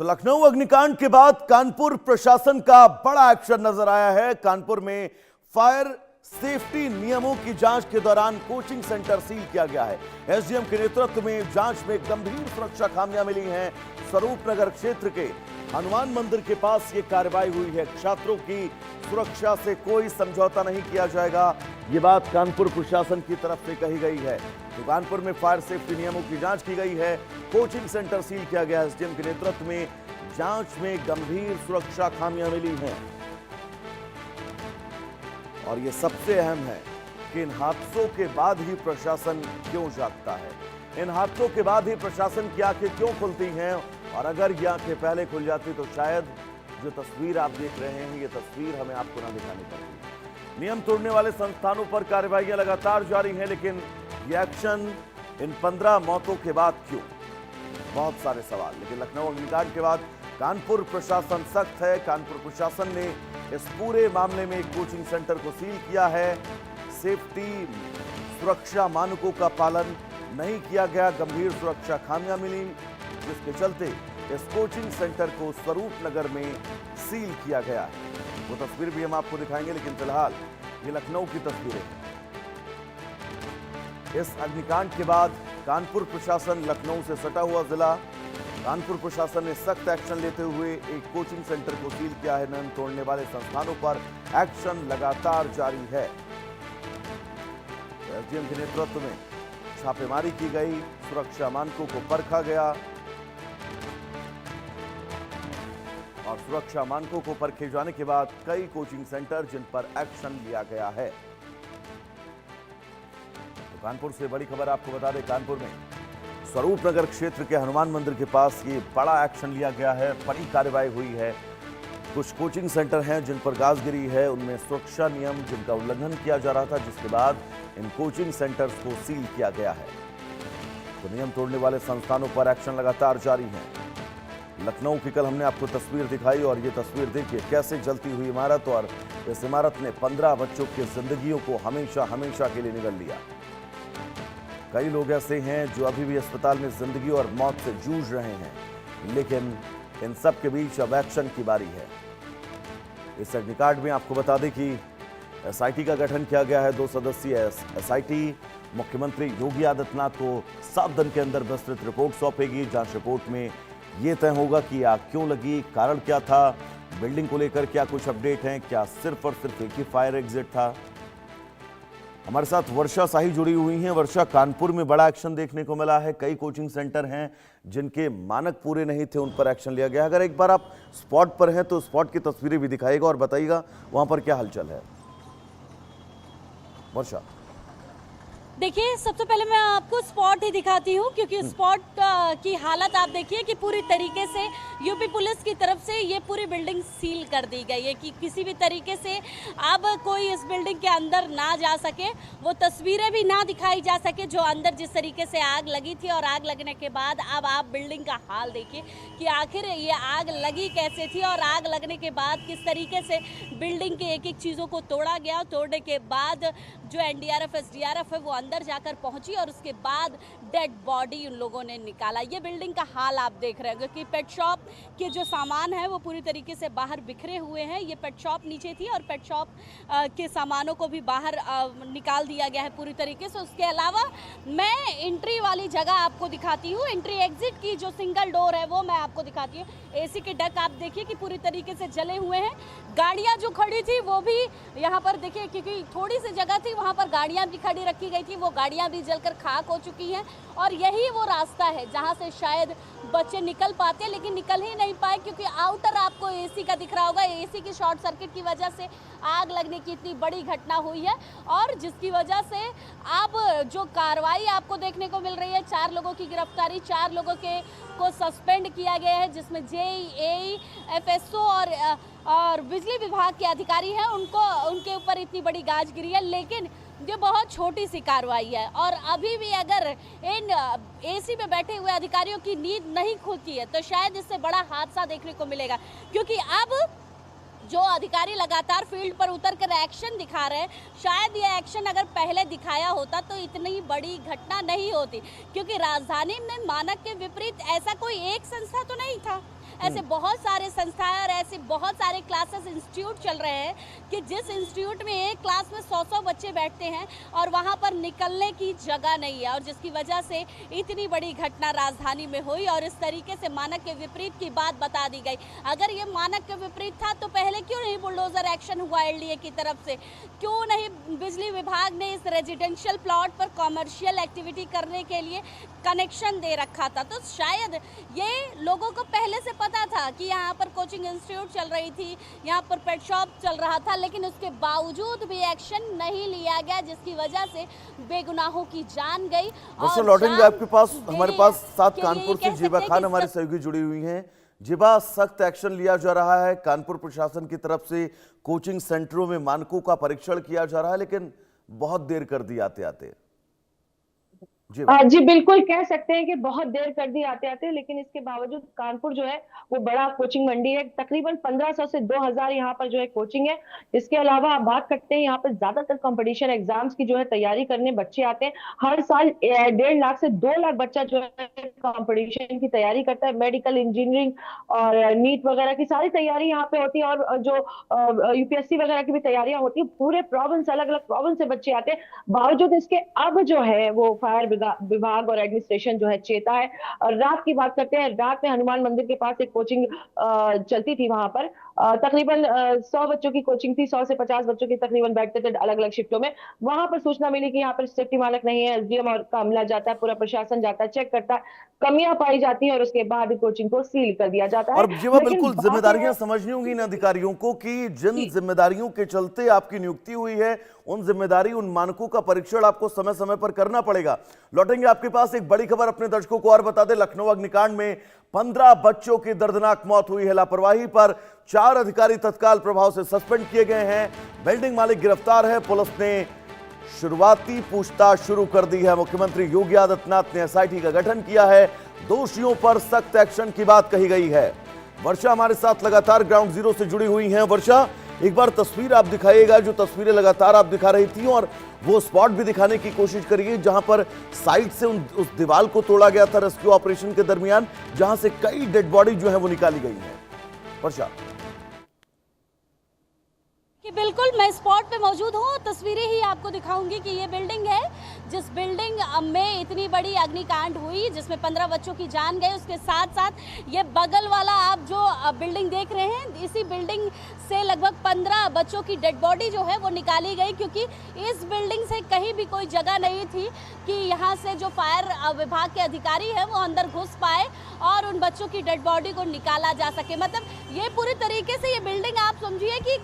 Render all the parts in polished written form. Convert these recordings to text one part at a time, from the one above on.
तो लखनऊ अग्निकांड के बाद कानपुर प्रशासन का बड़ा एक्शन नजर आया है। कानपुर में फायर सेफ्टी नियमों की जांच के दौरान कोचिंग सेंटर सील किया गया है। एसडीएम के नेतृत्व में जांच में गंभीर सुरक्षा खामियां मिली हैं। स्वरूप नगर क्षेत्र के हनुमान मंदिर के पास ये कार्रवाई हुई है। छात्रों की सुरक्षा से कोई समझौता नहीं किया जाएगा, ये बात कानपुर प्रशासन की तरफ से कही गई है। तो कानपुर में फायर सेफ्टी नियमों की जांच की गई है। कोचिंग सेंटर सील किया गया। एसडीएम के नेतृत्व में जांच में गंभीर सुरक्षा खामियां मिली हैं। और ये सबसे अहम है कि इन हादसों के बाद ही प्रशासन क्यों जागता है, इन हादसों के बाद ही प्रशासन की आंखें क्यों खुलती हैं। और अगर ये आंखें पहले खुल जाती तो शायद जो तस्वीर आप देख रहे हैं, ये तस्वीर हमें आपको ना दिखानी पड़ती। नियम तोड़ने वाले संस्थानों पर कार्रवाइयां लगातार जारी हैं, लेकिन ये एक्शन इन 15 मौतों के बाद क्यों? बहुत सारे सवाल। लेकिन लखनऊ अग्निकांड के बाद कानपुर प्रशासन सख्त है। कानपुर प्रशासन ने इस पूरे मामले में कोचिंग सेंटर को सील किया है। सेफ्टी सुरक्षा मानकों का पालन नहीं किया गया, गंभीर सुरक्षा खामियां मिली, जिसके चलते इस कोचिंग सेंटर को स्वरूप नगर में सील किया गया है। वो तस्वीर भी हम आपको दिखाएंगे, लेकिन फिलहाल ये लखनऊ की तस्वीरें। इस अग्निकांड के बाद कानपुर प्रशासन लखनऊ से सटा हुआ जिला, कानपुर प्रशासन ने सख्त एक्शन लेते हुए एक कोचिंग सेंटर को सील किया है। नियम तोड़ने वाले संस्थानों पर एक्शन लगातार जारी है। एसडीएम के नेतृत्व में छापेमारी की गई, सुरक्षा मानकों को परखा गया और सुरक्षा मानकों को परखे जाने के बाद कई कोचिंग सेंटर जिन पर एक्शन लिया गया है। तो कानपुर से बड़ी खबर आपको बता दें, कानपुर में स्वरूप नगर क्षेत्र के हनुमान मंदिर के पास ये बड़ा एक्शन लिया गया है। बड़ी कार्रवाई हुई है। कुछ कोचिंग सेंटर हैं जिन पर गाज गिरी है, उनमें सुरक्षा नियम जिनका उल्लंघन किया जा रहा था, जिसके बाद इन कोचिंग सेंटर्स को सील किया गया है। तो नियम तोड़ने वाले संस्थानों पर एक्शन लगातार जारी है। लखनऊ की कल हमने आपको तस्वीर दिखाई और ये तस्वीर देखिए कैसे जलती हुई इमारत, और इस इमारत ने 15 बच्चों की जिंदगियों को हमेशा हमेशा के लिए निगल लिया। कई लोग ऐसे हैं जो अभी भी अस्पताल में जिंदगी और मौत से जूझ रहे हैं, लेकिन इन सब के बीच अब एक्शन की बारी है। इस अग्निकांड में आपको बता दें कि एसआईटी का गठन किया गया है। 2 सदस्यीय एसआईटी मुख्यमंत्री योगी आदित्यनाथ को 7 दिन के अंदर विस्तृत रिपोर्ट सौंपेगी। जांच रिपोर्ट में यह तय होगा कि आग क्यों लगी, कारण क्या था, बिल्डिंग को लेकर क्या कुछ अपडेट हैं, क्या सिर्फ और सिर्फ एक ही फायर एग्जिट था। हमारे साथ वर्षा शाही जुड़ी हुई हैं। वर्षा, कानपुर में बड़ा एक्शन देखने को मिला है। कई कोचिंग सेंटर हैं जिनके मानक पूरे नहीं थे, उन पर एक्शन लिया गया। अगर एक बार आप स्पॉट पर हैं तो स्पॉट की तस्वीरें भी दिखाइएगा और बताइएगा वहां पर क्या हलचल है। वर्षा, देखिए, सबसे पहले मैं आपको स्पॉट ही दिखाती हूँ, क्योंकि स्पॉट की हालत आप देखिए कि पूरी तरीके से यूपी पुलिस की तरफ से ये पूरी बिल्डिंग सील कर दी गई है कि किसी भी तरीके से अब कोई इस बिल्डिंग के अंदर ना जा सके, वो तस्वीरें भी ना दिखाई जा सके जो अंदर जिस तरीके से आग लगी थी। और आग लगने के बाद अब आप बिल्डिंग का हाल देखिए कि आखिर ये आग लगी कैसे थी और आग लगने के बाद किस तरीके से बिल्डिंग के एक एक चीज़ों को तोड़ा गया। तोड़ने के बाद जो एनडीआरएफ एसडीआरएफ है वो अंदर जाकर पहुंची और उसके बाद डेड बॉडी उन लोगों ने निकाला। ये बिल्डिंग का हाल आप देख रहे हैं, क्योंकि पेट शॉप के जो सामान है वो पूरी तरीके से बाहर बिखरे हुए हैं। ये पेट शॉप नीचे थी और पेट शॉप के सामानों को भी बाहर निकाल दिया गया है पूरी तरीके से। उसके अलावा मैं एंट्री वाली जगह आपको दिखाती हूँ, एंट्री एग्जिट की जो सिंगल डोर है वो मैं आपको दिखाती हूँ। एसी के डक आप देखिए कि पूरी तरीके से जले हुए हैं। गाड़ियाँ जो खड़ी थी वो भी यहाँ पर देखिए, क्योंकि थोड़ी सी जगह थी वहाँ पर गाड़ियाँ भी खड़ी रखी गई थी, वो गाड़ियाँ भी जलकर खाक हो चुकी हैं। और यही वो रास्ता है जहाँ से शायद बच्चे निकल पाते, लेकिन निकल ही नहीं पाए, क्योंकि आउटर आपको एसी का दिख रहा होगा। एसी की शॉर्ट सर्किट की वजह से आग लगने की इतनी बड़ी घटना हुई है, और जिसकी वजह से अब जो कार्रवाई आपको देखने को मिल रही है, 4 लोगों की गिरफ्तारी, 4 लोगों को सस्पेंड किया गया है, जिसमें जेई, एई, एफएसओ और बिजली विभाग के अधिकारी हैं, उनके ऊपर इतनी बड़ी गाज गिरी है। लेकिन ये बहुत छोटी सी कार्रवाई है, और अभी भी अगर इन एसी में बैठे हुए अधिकारियों की नींद नहीं खुलती है तो शायद इससे बड़ा हादसा देखने को मिलेगा। क्योंकि अब जो अधिकारी लगातार फील्ड पर उतर कर एक्शन दिखा रहे हैं, शायद ये एक्शन अगर पहले दिखाया होता तो इतनी बड़ी घटना नहीं होती, क्योंकि राजधानी में मानक के विपरीत ऐसा कोई एक संस्था तो नहीं था। ऐसे बहुत सारे संस्थाएं और ऐसे बहुत सारे क्लासेस इंस्टीट्यूट चल रहे हैं कि जिस इंस्टीट्यूट में एक क्लास में 100 बच्चे बैठते हैं और वहां पर निकलने की जगह नहीं है, और जिसकी वजह से इतनी बड़ी घटना राजधानी में हुई और इस तरीके से मानक के विपरीत की बात बता दी गई। अगर ये मानक के विपरीत था तो पहले क्यों नहीं बुलडोजर एक्शन हुआ एलडीए की तरफ से? क्यों नहीं बिजली विभाग ने इस रेजिडेंशियल प्लॉट पर कॉमर्शियल एक्टिविटी करने के लिए कनेक्शन दे रखा था? तो शायद ये लोगों को पहले से पता था कि यहाँ पर कोचिंग इंस्टीट्यूट चल रही थी, यहाँ पर पेट शॉप चल रहा था, लेकिन उसके बावजूद भी एक्शन नहीं लिया गया, जिसकी वजह से बेगुनाहों की जान गई। और लौटेंगे आपके पास, हमारे पास साथ कानपुर से जीबा खान हमारी सहयोगी जुड़ी हुई हैं। जीबा, सख्त एक्शन लिया जा रहा है कानपुर प्रशासन की तरफ से, कोचिंग सेंटरों में मानकों का परीक्षण किया जा रहा है, लेकिन बहुत देर कर दी आते आते। जी बिल्कुल कह सकते हैं कि बहुत देर कर दी आते आते, लेकिन इसके बावजूद कानपुर जो है वो बड़ा कोचिंग मंडी है। तकरीबन 1500 से 2000 यहाँ पर जो है कोचिंग है। इसके अलावा आप बात करते हैं यहाँ पर ज्यादातर कंपटीशन एग्जाम्स की जो है तैयारी करने बच्चे आते हैं। हर साल 1.5 लाख से 2 लाख बच्चा जो है कंपटीशन की तैयारी करता है। मेडिकल, इंजीनियरिंग और नीट वगैरह की सारी तैयारी यहाँ पे होती है, और जो यूपीएससी वगैरह की भी तैयारियां होती है। पूरे प्रोविंस, अलग अलग प्रोविंस से बच्चे आते हैं। बावजूद इसके अब जो है वो फायर विभाग और एडमिनिस्ट्रेशन जो है चेता है। और रात की बात करते हैं, रात में हनुमान मंदिर के पास एक कोचिंग चलती थी। वहां पर तकरीबन 100 बच्चों की कोचिंग थी, 100 से 50 बच्चों की तकरीबन बैठते थे अलग अलग शिफ्टों में। वहां पर सूचना मिली कि यहाँ पर सेफ्टी मानक नहीं है। एसडीएम और का अमला जाता है, पूरा प्रशासन जाता है, चेक करता है, कमियां पाई जाती है और उसके बाद कोचिंग को सील कर दिया जाता है। और जीवा, बिल्कुल जिम्मेदारियां समझनी होंगी इन अधिकारियों को कि जिन जिम्मेदारियों के चलते आपकी नियुक्ति हुई है, उन जिम्मेदारी, उन मानकों का परीक्षण आपको समय समय पर करना पड़ेगा। लौटेंगे आपके पास, एक बड़ी खबर अपने दर्शकों को और बता दें। लखनऊ अग्निकांड में 15 बच्चों की दर्दनाक मौत हुई है। लापरवाही पर 4 अधिकारी तत्काल प्रभाव से सस्पेंड किए गए हैं। बिल्डिंग मालिक गिरफ्तार है। पुलिस ने शुरुआती पूछताछ शुरू कर दी है। मुख्यमंत्री योगी आदित्यनाथ ने एसआईटी का गठन किया है। दोषियों पर सख्त एक्शन की बात कही गई है। वर्षा हमारे साथ लगातार ग्राउंड जीरो से जुड़ी हुई हैं। वर्षा, एक बार तस्वीर आप दिखाइएगा, जो तस्वीरें लगातार आप दिखा रही थी, और वो स्पॉट भी दिखाने की कोशिश करिए जहां पर साइड से उस दीवार को तोड़ा गया था रेस्क्यू ऑपरेशन के दरमियान, जहां से कई डेड बॉडी जो है वो निकाली गई है। वर्षा, कि बिल्कुल मैं स्पॉट पे मौजूद हूँ। तस्वीरें ही आपको दिखाऊंगी कि ये बिल्डिंग है जिस बिल्डिंग में इतनी बड़ी अग्निकांड हुई, जिसमें 15 बच्चों की जान गई। उसके साथ साथ ये बगल वाला आप जो बिल्डिंग देख रहे हैं, इसी बिल्डिंग से लगभग 15 बच्चों की डेड बॉडी जो है वो निकाली गई, क्योंकि इस बिल्डिंग से कहीं भी कोई जगह नहीं थी कि यहाँ से जो फायर विभाग के अधिकारी हैं वो अंदर घुस पाए और उन बच्चों की डेड बॉडी को निकाला जा सके। मतलब ये पूरी तरीके से ये बिल्डिंग आप समझिए कि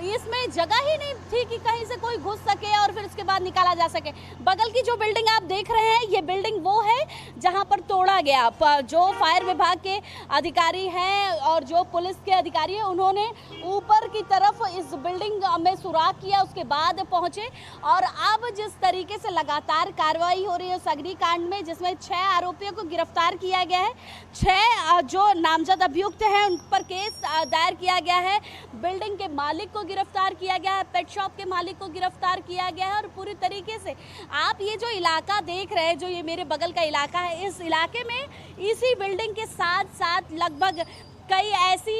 इसमें जगह ही नहीं थी कि कहीं से कोई घुस सके और फिर उसके बाद निकाला जा सके। बगल की जो बिल्डिंग आप देख रहे हैं, ये बिल्डिंग वो है जहां पर तोड़ा गया। जो फायर विभाग के अधिकारी हैं और जो पुलिस के अधिकारी हैं, उन्होंने ऊपर की तरफ इस बिल्डिंग में सुराख किया, उसके बाद पहुंचे। और अब जिस तरीके से लगातार कार्रवाई हो रही है उस अग्निकांड में, जिसमें 6 आरोपियों को गिरफ्तार किया गया है, 6 जो नामजद अभियुक्त हैं उन पर केस दायर किया गया है। बिल्डिंग के मालिक को गिरफ्तार किया गया है, पेट शॉप के मालिक को गिरफ्तार किया गया है। और पूरी तरीके से आप ये जो इलाका देख रहे हैं, जो ये मेरे बगल का इलाका है, इस इलाके में इसी बिल्डिंग के साथ साथ लगभग कई ऐसी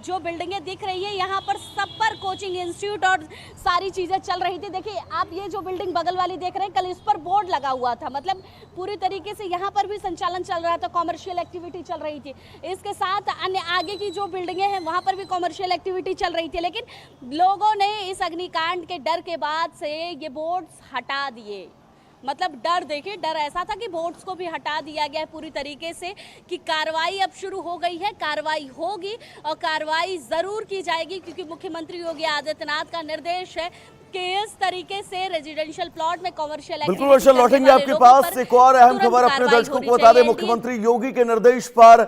जो बिल्डिंगें दिख रही है, यहाँ पर सब पर कोचिंग इंस्टीट्यूट और सारी चीज़ें चल रही थी। देखिए आप ये जो बिल्डिंग बगल वाली देख रहे हैं, कल इस पर बोर्ड लगा हुआ था। मतलब पूरी तरीके से यहाँ पर भी संचालन चल रहा था, कॉमर्शियल एक्टिविटी चल रही थी। इसके साथ अन्य आगे की जो बिल्डिंगें हैं वहाँ पर भी कॉमर्शियल एक्टिविटी चल रही थी, लेकिन लोगों ने इस अग्निकांड के डर के बाद से ये बोर्ड्स हटा दिए। मतलब डर, देखिए डर ऐसा था कि बोर्ड्स को भी हटा दिया गया है पूरी तरीके से, कि कार्रवाई अब शुरू हो गई है, कार्रवाई होगी और कार्रवाई जरूर की जाएगी, क्योंकि मुख्यमंत्री योगी आदित्यनाथ का निर्देश है कि इस तरीके से रेजिडेंशियल प्लॉट में कॉमर्शियल बिल्कुल। वर्षा, लौटेंगे आपके पास, एक और अहम खबर अपने दर्शकों को बता दें। मुख्यमंत्री योगी के निर्देश पर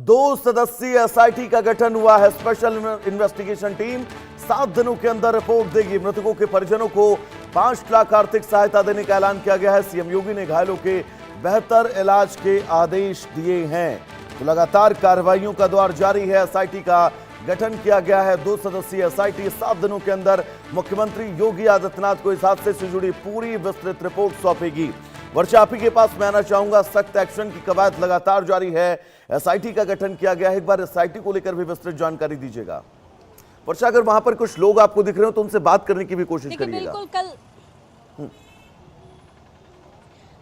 2 सदस्यीय एसआईटी का गठन हुआ है। स्पेशल इन्वेस्टिगेशन टीम 7 दिनों के अंदर रिपोर्ट देगी। मृतकों के परिजनों को 5 लाख आर्थिक सहायता देने का ऐलान किया गया है। सीएम योगी ने घायलों के बेहतर इलाज के आदेश दिए हैं। तो लगातार कार्रवाइयों का दौर जारी है। एसआईटी का गठन किया गया है। 2 सदस्यीय एसआईटी 7 दिनों के अंदर मुख्यमंत्री योगी आदित्यनाथ को इस हादसे से जुड़ी पूरी विस्तृत रिपोर्ट सौंपेगी। वर्षा, आप ही के पास मैं आना चाहूंगा। सख्त एक्शन की कवायद लगातार जारी है। एसआईटी का गठन किया गया है। एक बार एसआईटी को लेकर भी विस्तृत जानकारी दीजिएगा। वर्षा, अगर वहां पर कुछ लोग आपको दिख रहे हो तो उनसे बात करने की भी कोशिश करिएगा। बिल्कुल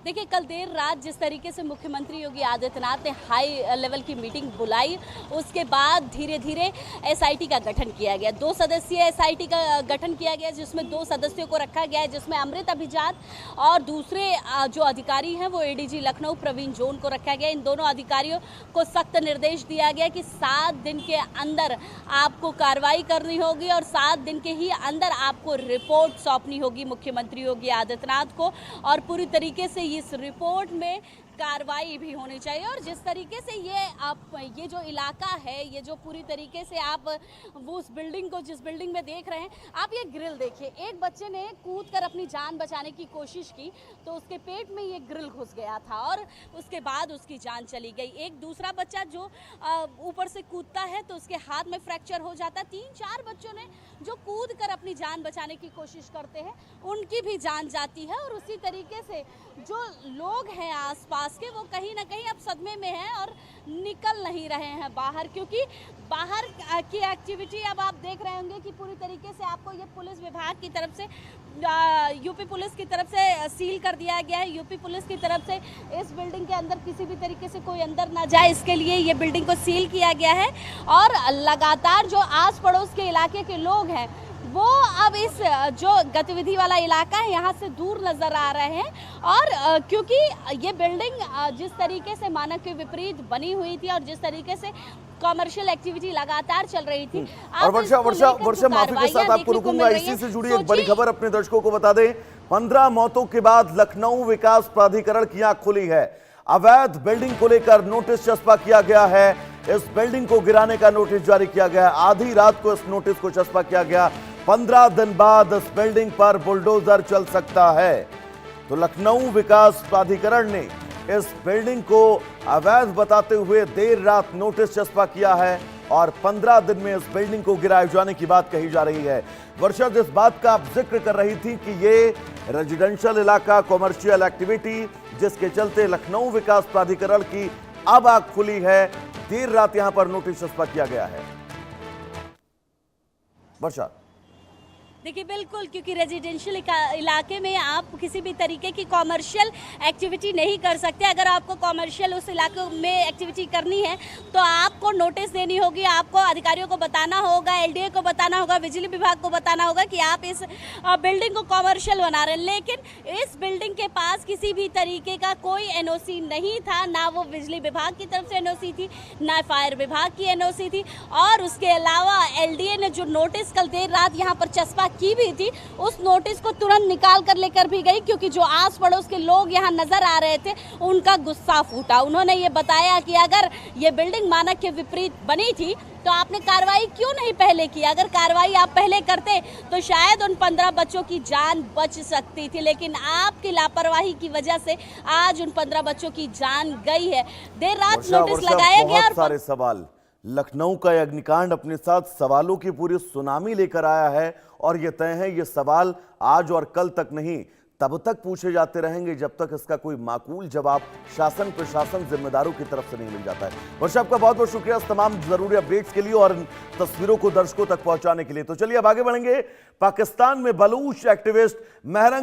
देखिए, कल देर रात जिस तरीके से मुख्यमंत्री योगी आदित्यनाथ ने हाई लेवल की मीटिंग बुलाई, उसके बाद धीरे धीरे एसआईटी का गठन किया गया। 2 सदस्यीय एसआईटी का गठन किया गया, जिसमें 2 सदस्यों को रखा गया है, जिसमें अमृत अभिजात और दूसरे जो अधिकारी हैं वो एडीजी लखनऊ प्रवीण जोन को रखा गया। इन दोनों अधिकारियों को सख्त निर्देश दिया गया कि 7 दिन के अंदर आपको कार्रवाई करनी होगी और 7 दिन के ही अंदर आपको रिपोर्ट सौंपनी होगी मुख्यमंत्री योगी आदित्यनाथ को, और पूरी तरीके से इस रिपोर्ट में कार्रवाई भी होनी चाहिए। और जिस तरीके से ये जो इलाका है, ये जो पूरी तरीके से आप वो उस बिल्डिंग को, जिस बिल्डिंग में देख रहे हैं आप, ये ग्रिल देखिए। एक बच्चे ने कूद कर अपनी जान बचाने की कोशिश की तो उसके पेट में ये ग्रिल घुस गया था और उसके बाद उसकी जान चली गई। एक दूसरा बच्चा जो ऊपर से कूदता है तो उसके हाथ में फ्रैक्चर हो जाता है। 3-4 बच्चों ने जो कूद कर अपनी जान बचाने की कोशिश करते हैं उनकी भी जान जाती है। और उसी तरीके से जो लोग हैं आसपास के, वो कहीं ना कहीं अब सदमे में हैं और निकल नहीं रहे हैं बाहर, क्योंकि बाहर की एक्टिविटी अब आप देख रहे होंगे कि पूरी तरीके से आपको ये पुलिस विभाग की तरफ से, यूपी पुलिस की तरफ से सील कर दिया गया है। यूपी पुलिस की तरफ से इस बिल्डिंग के अंदर किसी भी तरीके से कोई अंदर ना जाए, इसके लिए ये बिल्डिंग को सील किया गया है। और लगातार जो आस पड़ोस के इलाके के लोग हैं वो अब इस जो गतिविधि वाला इलाका है यहाँ से दूर नजर आ रहे हैं। और क्योंकि ये बिल्डिंग जिस तरीके से मानक के विपरीत बनी हुई थी और जिस तरीके से कमर्शियल एक्टिविटी लगातार चल रही थी। और वर्षा माफी के साथ आपको रुकूंगा, इसी से जुड़ी एक बड़ी खबर अपने दर्शकों को बता दें। 15 मौतों के बाद लखनऊ विकास प्राधिकरण की आंख खुली है। अवैध बिल्डिंग को लेकर नोटिस चस्पा किया गया है। इस बिल्डिंग को गिराने का नोटिस जारी किया गया है। आधी रात को इस नोटिस को चस्पा किया गया। 15 दिन बाद इस बिल्डिंग पर बुलडोजर चल सकता है। तो लखनऊ विकास प्राधिकरण ने इस बिल्डिंग को अवैध बताते हुए देर रात नोटिस चस्पा किया है और 15 दिन में इस बिल्डिंग को गिराए जाने की बात कही जा रही है। वर्षा, जिस बात का आप जिक्र कर रही थी कि ये रेजिडेंशियल इलाका, कॉमर्शियल एक्टिविटी, जिसके चलते लखनऊ विकास प्राधिकरण की अब आंख खुली है। देर रात यहां पर नोटिस चस्पा किया गया है। वर्षा, देखिए बिल्कुल, क्योंकि रेजिडेंशियल इलाके में आप किसी भी तरीके की कॉमर्शियल एक्टिविटी नहीं कर सकते। अगर आपको कॉमर्शियल उस इलाके में एक्टिविटी करनी है तो आपको नोटिस देनी होगी, आपको अधिकारियों को बताना होगा, एलडीए को बताना होगा, बिजली विभाग को बताना होगा कि आप इस बिल्डिंग को कॉमर्शियल बना रहे हैं। लेकिन इस बिल्डिंग के पास किसी भी तरीके का कोई एनओसी नहीं था, ना वो बिजली विभाग की तरफ से एनओसी थी, ना फायर विभाग की एनओसी थी। और उसके अलावा एलडीए ने जो नोटिस कल देर रात यहाँ पर चस्पा की भी थी, उस नोटिस को तुरंत निकाल कर लेकर भी गई, क्योंकि जो आस पड़ोस के लोग यहाँ नजर आ रहे थे उनका गुस्सा फूटा। उन्होंने ये बताया कि अगर ये बिल्डिंग मानक के विपरीत बनी थी तो आपने कार्रवाई क्यों नहीं पहले की? अगर कार्रवाई आप पहले करते तो शायद उन 15 बच्चों की जान बच सकती थी, लेकिन आपकी लापरवाही की वजह से आज उन 15 बच्चों की जान गई है। देर रात नोटिस लगाया गया। बहुत सारे सवाल, लखनऊ का अग्निकांड अपने साथ सवालों की पूरी सुनामी लेकर आया है और ये तय है ये सवाल आज और कल तक नहीं, तब तक पूछे जाते रहेंगे जब तक इसका कोई माकूल जवाब शासन प्रशासन जिम्मेदारों की तरफ से नहीं मिल जाता है। वर्षा, आपका बहुत बहुत शुक्रिया इस तमाम जरूरी अपडेट्स के लिए और इन तस्वीरों को दर्शकों तक पहुंचाने के लिए। तो चलिए अब आगे बढ़ेंगे। पाकिस्तान में बलूच एक्टिविस्ट महरंग